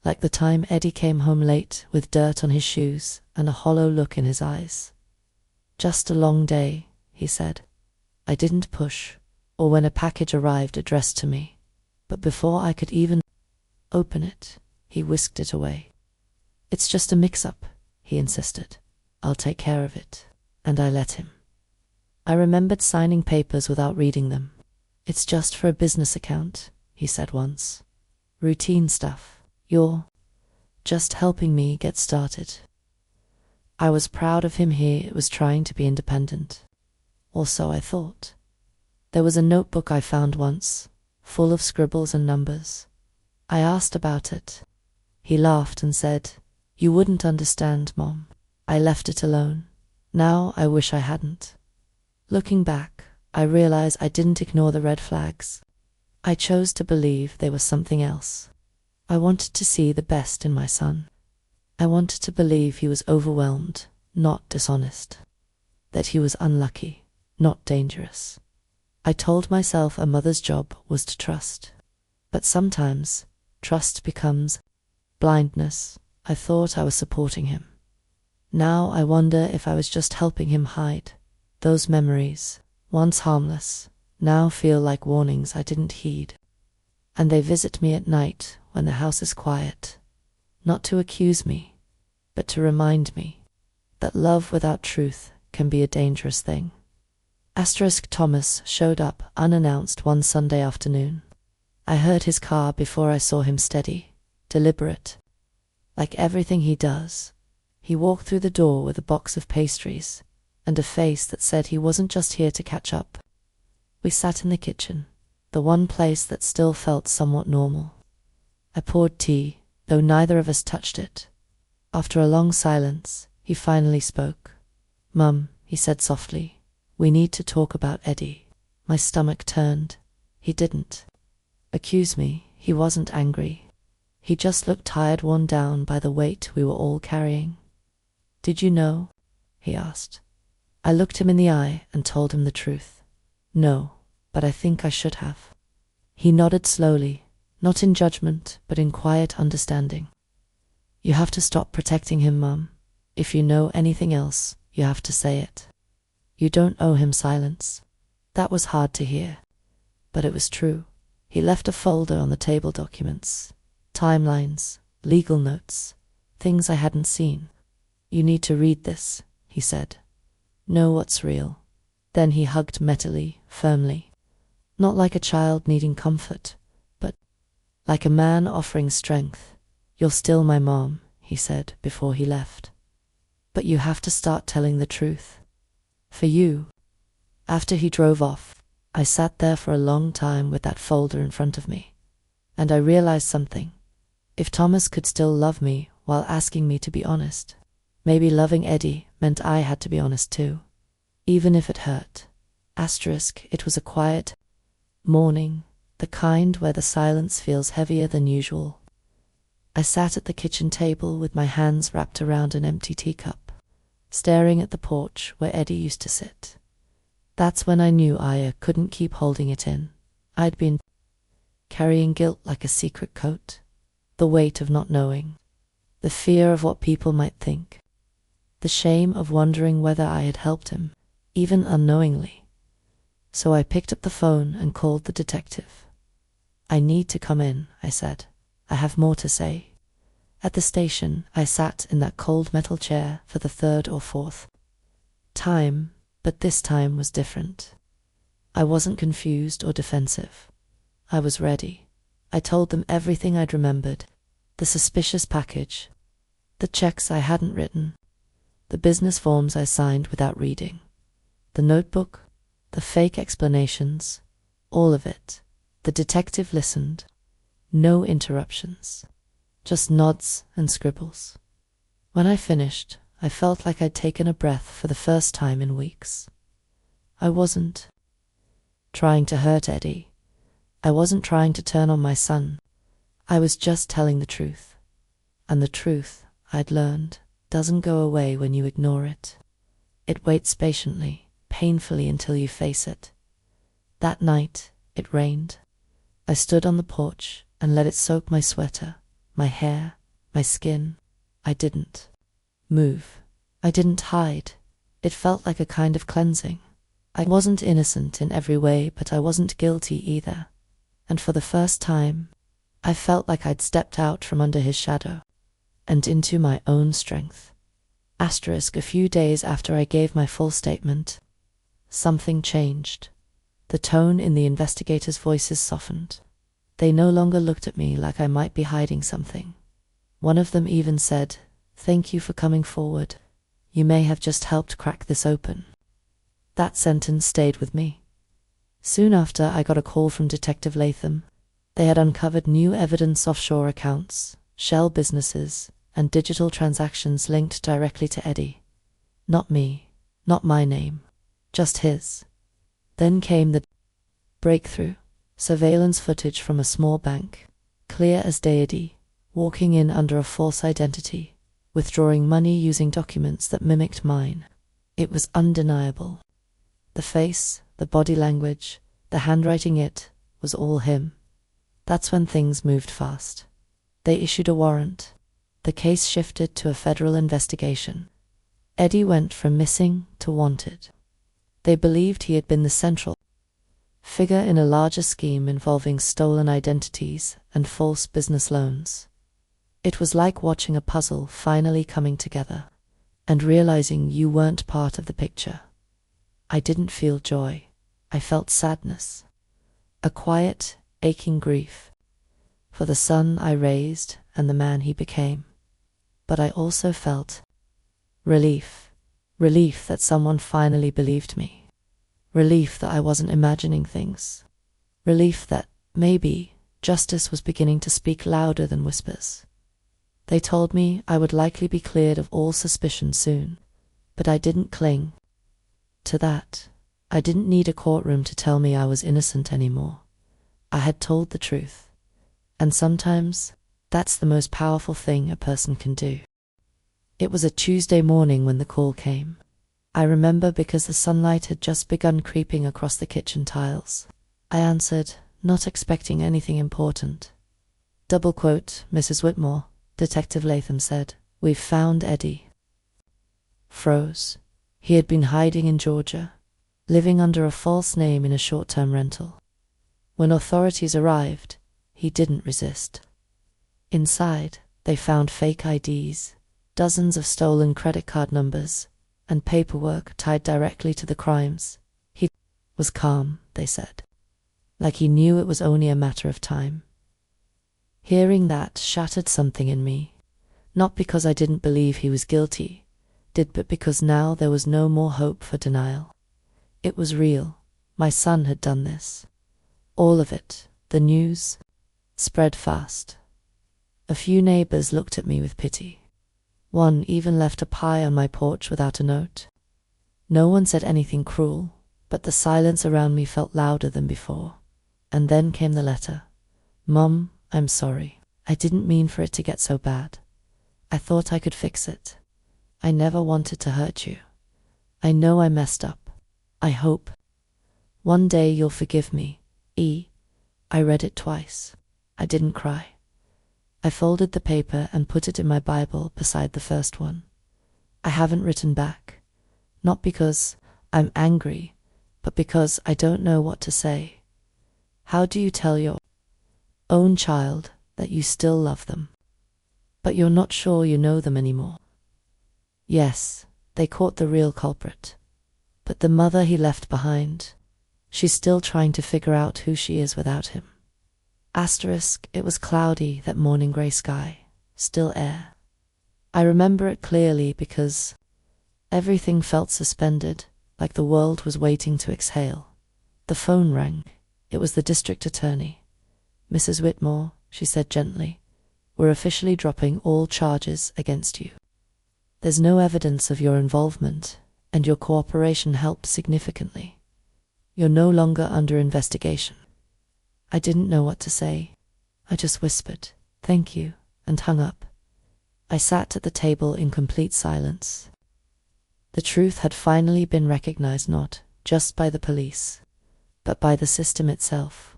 Like the time Eddie came home late with dirt on his shoes and a hollow look in his eyes. Just a long day, he said. I didn't push, or when a package arrived addressed to me, but before I could even open it, he whisked it away. It's just a mix-up, he insisted. I'll take care of it. And I let him. I remembered signing papers without reading them. It's just for a business account, he said once. Routine stuff. You're just helping me get started. I was proud of him. He was trying to be independent. Or so I thought. There was a notebook I found once, full of scribbles and numbers. I asked about it. He laughed and said, "You wouldn't understand, Mom." I left it alone. Now I wish I hadn't. Looking back, I realize I didn't ignore the red flags. I chose to believe they were something else. I wanted to see the best in my son. I wanted to believe he was overwhelmed, not dishonest. That he was unlucky, not dangerous. I told myself a mother's job was to trust. But sometimes, trust becomes blindness. I thought I was supporting him. Now I wonder if I was just helping him hide. Those memories, once harmless, now feel like warnings I didn't heed. And they visit me at night when the house is quiet, not to accuse me, but to remind me that love without truth can be a dangerous thing. Asterisk Thomas showed up unannounced one Sunday afternoon. I heard his car before I saw him, steady, deliberate. Like everything he does, he walked through the door with a box of pastries and a face that said he wasn't just here to catch up. We sat in the kitchen, the one place that still felt somewhat normal. I poured tea, though neither of us touched it. After a long silence, he finally spoke. "Mum," he said softly, "we need to talk about Eddie." My stomach turned. He didn't accuse me. He wasn't angry. He just looked tired, worn down by the weight we were all carrying. "Did you know?" he asked. I looked him in the eye and told him the truth. "No, but I think I should have." He nodded slowly, not in judgment, but in quiet understanding. "You have to stop protecting him, Mum. If you know anything else, you have to say it. You don't owe him silence." That was hard to hear, but it was true. He left a folder on the table, documents, timelines, legal notes, things I hadn't seen. "You need to read this," he said. "Know what's real." Then he hugged Metally, firmly. Not like a child needing comfort, but like a man offering strength. "You're still my mom," he said before he left. "But you have to start telling the truth. For you." After he drove off, I sat there for a long time with that folder in front of me, and I realized something. If Thomas could still love me while asking me to be honest, maybe loving Eddie meant I had to be honest too, even if it hurt. It was a quiet morning, the kind where the silence feels heavier than usual. I sat at the kitchen table with my hands wrapped around an empty teacup, staring at the porch where Eddie used to sit. That's when I knew I couldn't keep holding it in. I'd been carrying guilt like a secret coat, the weight of not knowing, the fear of what people might think, the shame of wondering whether I had helped him, even unknowingly. So I picked up the phone and called the detective. "I need to come in," I said. "I have more to say." At the station, I sat in that cold metal chair for the third or fourth time, but this time was different. I wasn't confused or defensive. I was ready. I told them everything I'd remembered: the suspicious package, the checks I hadn't written, the business forms I signed without reading, the notebook, the fake explanations, all of it. The detective listened. No interruptions, just nods and scribbles. When I finished, I felt like I'd taken a breath for the first time in weeks. I wasn't trying to hurt Eddie. I wasn't trying to turn on my son. I was just telling the truth. And the truth, I'd learned, doesn't go away when you ignore it. It waits patiently, painfully until you face it. That night, it rained. I stood on the porch and let it soak my sweater, my hair, my skin. I didn't move. I didn't hide. It felt like a kind of cleansing. I wasn't innocent in every way, but I wasn't guilty either. And for the first time, I felt like I'd stepped out from under his shadow and into my own strength. A few days after I gave my full statement, something changed. The tone in the investigators' voices softened. They no longer looked at me like I might be hiding something. One of them even said, "Thank you for coming forward. You may have just helped crack this open." That sentence stayed with me. Soon after, I got a call from Detective Latham. They had uncovered new evidence: offshore accounts, shell businesses, and digital transactions linked directly to Eddie. Not me, not my name, just his. Then came the breakthrough: surveillance footage from a small bank, clear as day, walking in under a false identity, withdrawing money using documents that mimicked mine. It was undeniable. The face, the body language, the handwriting, it was all him. That's when things moved fast. They issued a warrant. The case shifted to a federal investigation. Eddie went from missing to wanted. They believed he had been the central figure in a larger scheme involving stolen identities and false business loans. It was like watching a puzzle finally coming together and realizing you weren't part of the picture. I didn't feel joy. I felt sadness. A quiet, aching grief for the son I raised and the man he became. but I also felt relief. Relief that someone finally believed me. Relief that I wasn't imagining things. Relief that, maybe, justice was beginning to speak louder than whispers. They told me I would likely be cleared of all suspicion soon, but I didn't cling to that. I didn't need a courtroom to tell me I was innocent anymore. I had told the truth, and sometimes that's the most powerful thing a person can do. It was a Tuesday morning when the call came. I remember because the sunlight had just begun creeping across the kitchen tiles. I answered, not expecting anything important. Double quote, Mrs. Whitmore, Detective Latham said, "We've found Eddie." Froze. He had been hiding in Georgia, living under a false name in a short-term rental. When authorities arrived, he didn't resist. Inside, they found fake IDs, dozens of stolen credit card numbers, and paperwork tied directly to the crimes. He was calm, they said, like he knew it was only a matter of time. Hearing that shattered something in me, not because I didn't believe he was guilty, but because now there was no more hope for denial. It was real. My son had done this. All of it, the news, spread fast. A few neighbors looked at me with pity. One even left a pie on my porch without a note. No one said anything cruel, but the silence around me felt louder than before. And then came the letter. "Mom, I'm sorry. I didn't mean for it to get so bad. I thought I could fix it. I never wanted to hurt you. I know I messed up. I hope one day you'll forgive me. E." I read it twice. I didn't cry. I folded the paper and put it in my Bible beside the first one. I haven't written back. Not because I'm angry, but because I don't know what to say. How do you tell your own child that you still love them, but you're not sure you know them anymore? Yes, they caught the real culprit, but the mother he left behind, she's still trying to figure out who she is without him. Asterisk, it was cloudy, that morning grey sky, still air. I remember it clearly because everything felt suspended, like the world was waiting to exhale. The phone rang. It was the district attorney. "Mrs. Whitmore," she said gently, "we're officially dropping all charges against you. There's no evidence of your involvement, and your cooperation helped significantly. You're no longer under investigation." I didn't know what to say. I just whispered, "Thank you," and hung up. I sat at the table in complete silence. The truth had finally been recognized not just by the police, but by the system itself.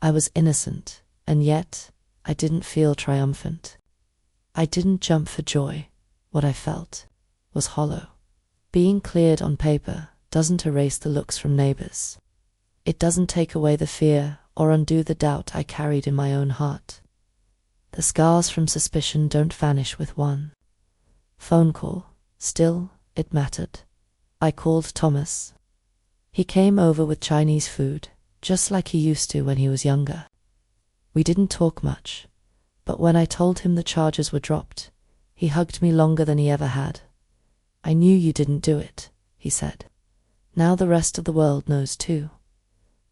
I was innocent, and yet I didn't feel triumphant. I didn't jump for joy. What I felt was hollow. Being cleared on paper doesn't erase the looks from neighbors. It doesn't take away the fear or undo the doubt I carried in my own heart. The scars from suspicion don't vanish with one phone call. Still, it mattered. I called Thomas. He came over with Chinese food, just like he used to when he was younger. We didn't talk much, but when I told him the charges were dropped, he hugged me longer than he ever had. "I knew you didn't do it," he said. "Now the rest of the world knows too."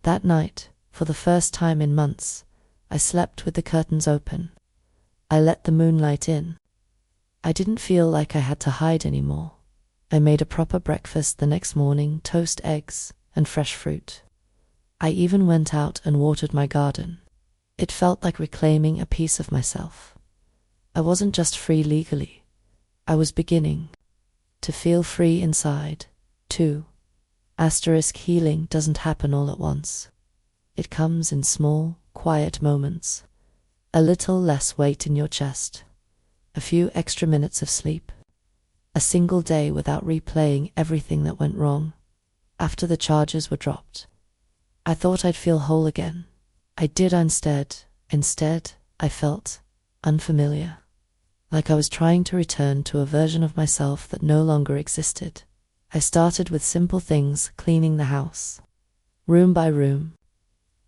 That night, for the first time in months, I slept with the curtains open. I let the moonlight in. I didn't feel like I had to hide anymore. I made a proper breakfast the next morning, toast, eggs, and fresh fruit. I even went out and watered my garden. It felt like reclaiming a piece of myself. I wasn't just free legally. I was beginning to feel free inside, too. Asterisk, healing doesn't happen all at once. It comes in small, quiet moments. A little less weight in your chest. A few extra minutes of sleep. A single day without replaying everything that went wrong. After the charges were dropped, I thought I'd feel whole again. I did instead. Instead, I felt unfamiliar. Like I was trying to return to a version of myself that no longer existed. I started with simple things, cleaning the house. Room by room.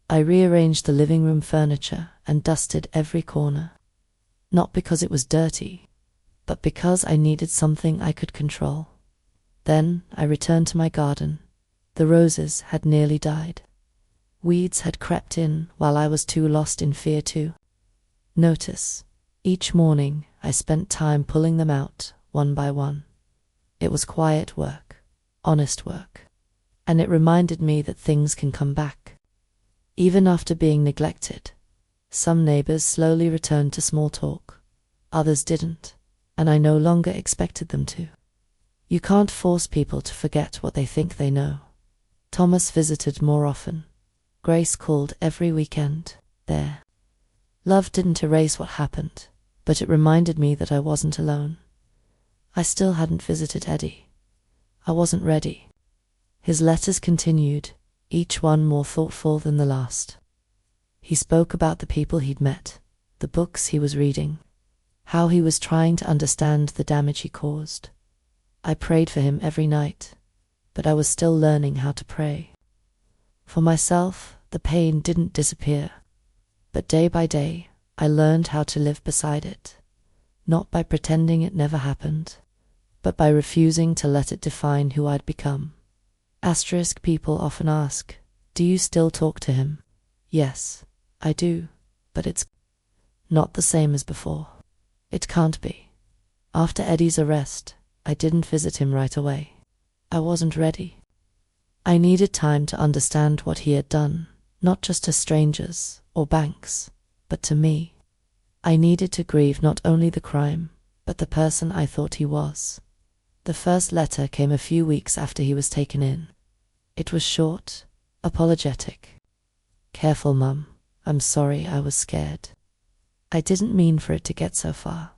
I rearranged the living room furniture and dusted every corner. Not because it was dirty, but because I needed something I could control. Then I returned to my garden. The roses had nearly died. Weeds had crept in while I was too lost in fear to notice. Each morning I spent time pulling them out, one by one. It was quiet work, honest work, and it reminded me that things can come back. Even after being neglected, some neighbors slowly returned to small talk, others didn't, and I no longer expected them to. You can't force people to forget what they think they know. Thomas visited more often. Grace called every weekend. There. Love didn't erase what happened, but it reminded me that I wasn't alone. I still hadn't visited Eddie. I wasn't ready. His letters continued, each one more thoughtful than the last. He spoke about the people he'd met, the books he was reading, how he was trying to understand the damage he caused. I prayed for him every night, but I was still learning how to pray. For myself, the pain didn't disappear, but day by day, I learned how to live beside it, not by pretending it never happened, but by refusing to let it define who I'd become. People often ask, do you still talk to him? Yes, I do, but it's not the same as before. It can't be. After Eddie's arrest, I didn't visit him right away. I wasn't ready. I needed time to understand what he had done, not just to strangers or banks, but to me. I needed to grieve not only the crime, but the person I thought he was. The first letter came a few weeks after he was taken in. It was short, apologetic. Careful, Mum. I'm sorry I was scared. I didn't mean for it to get so far.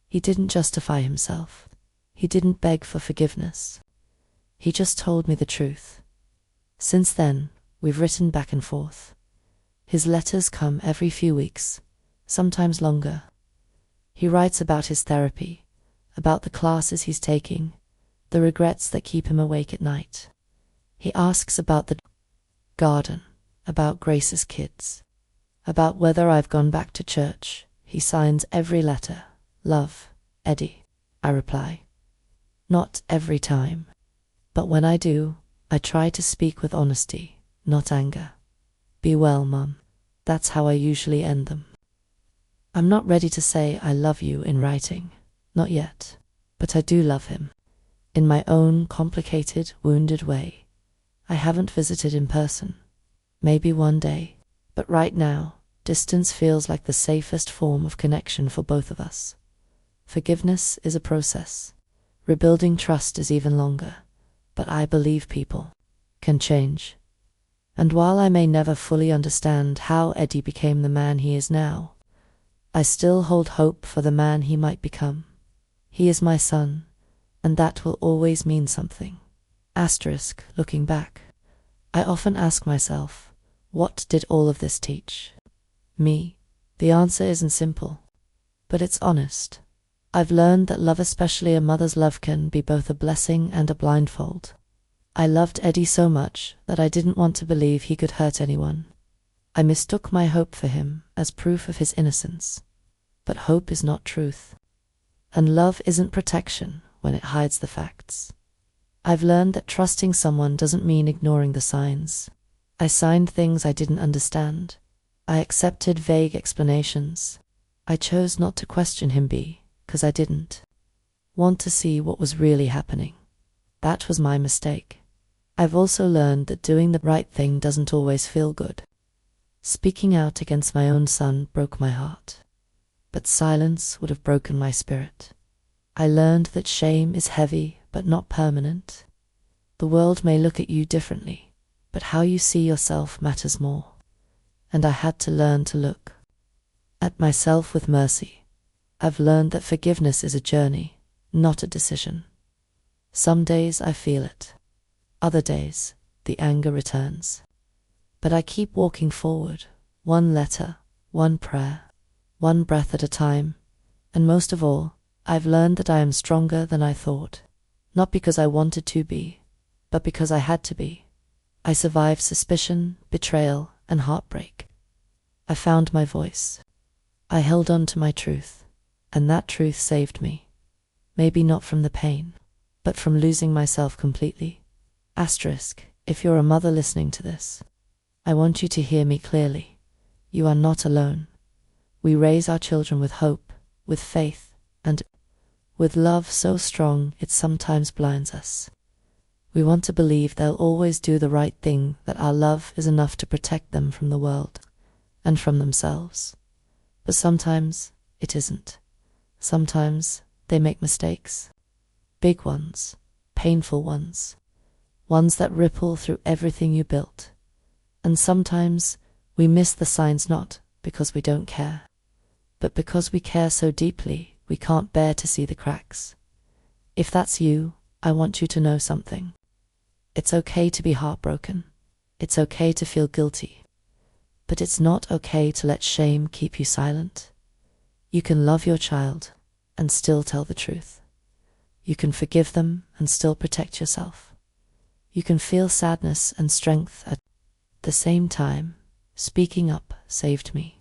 He didn't justify himself. He didn't beg for forgiveness. He just told me the truth. Since then, we've written back and forth. His letters come every few weeks, sometimes longer. He writes about his therapy, about the classes he's taking, the regrets that keep him awake at night. He asks about the garden, about Grace's kids, about whether I've gone back to church. He signs every letter. Love, Eddie, I reply. Not every time, but when I do, I try to speak with honesty, not anger. Be well, Mum. That's how I usually end them. I'm not ready to say I love you in writing, not yet, but I do love him, in my own complicated, wounded way. I haven't visited in person. Maybe one day, but right now, distance feels like the safest form of connection for both of us. Forgiveness is a process. Rebuilding trust is even longer, but I believe people can change. And while I may never fully understand how Eddie became the man he is now, I still hold hope for the man he might become. He is my son, and that will always mean something. Looking back, I often ask myself, what did all of this teach me? The answer isn't simple, but it's honest. I've learned that love, especially a mother's love, can be both a blessing and a blindfold. I loved Eddie so much that I didn't want to believe he could hurt anyone. I mistook my hope for him as proof of his innocence. But hope is not truth. And love isn't protection when it hides the facts. I've learned that trusting someone doesn't mean ignoring the signs. I signed things I didn't understand. I accepted vague explanations. I chose not to question him because I didn't want to see what was really happening. That was my mistake. I've also learned that doing the right thing doesn't always feel good. Speaking out against my own son broke my heart, but silence would have broken my spirit. I learned that shame is heavy but not permanent. The world may look at you differently, but how you see yourself matters more. And I had to learn to look at myself with mercy. I've learned that forgiveness is a journey, not a decision. Some days I feel it. Other days, the anger returns. But I keep walking forward, one letter, one prayer, one breath at a time. And most of all, I've learned that I am stronger than I thought. Not because I wanted to be, but because I had to be. I survived suspicion, betrayal, and heartbreak. I found my voice. I held on to my truth, and that truth saved me. maybe not from the pain, but from losing myself completely. Asterisk, if you're a mother listening to this, I want you to hear me clearly. You are not alone. We raise our children with hope, with faith, and with love so strong it sometimes blinds us. We want to believe they'll always do the right thing, that our love is enough to protect them from the world and from themselves. But sometimes it isn't. Sometimes they make mistakes. Big ones, painful ones, ones that ripple through everything you built. And sometimes we miss the signs, not because we don't care, but because we care so deeply we can't bear to see the cracks. If that's you, I want you to know something. It's okay to be heartbroken. It's okay to feel guilty. But it's not okay to let shame keep you silent. You can love your child and still tell the truth. You can forgive them and still protect yourself. You can feel sadness and strength at the same time. Speaking up saved me.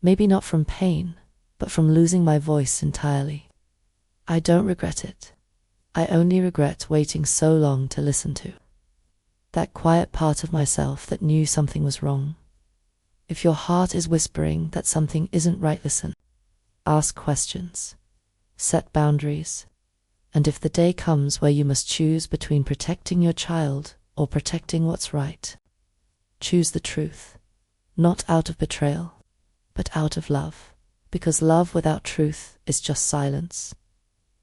Maybe not from pain, but from losing my voice entirely. I don't regret it. I only regret waiting so long to listen to that quiet part of myself that knew something was wrong. If your heart is whispering that something isn't right, listen. Ask questions. Set boundaries. And if the day comes where you must choose between protecting your child or protecting what's right, choose the truth. Not out of betrayal, but out of love. Because love without truth is just silence.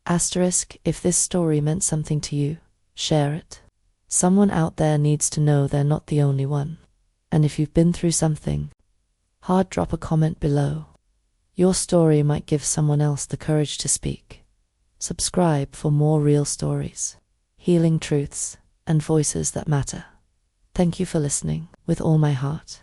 Asterisk, if this story meant something to you, share it. Someone out there needs to know they're not the only one. And if you've been through something hard, drop a comment below. Your story might give someone else the courage to speak. Subscribe for more real stories, healing truths, and voices that matter. Thank you for listening with all my heart.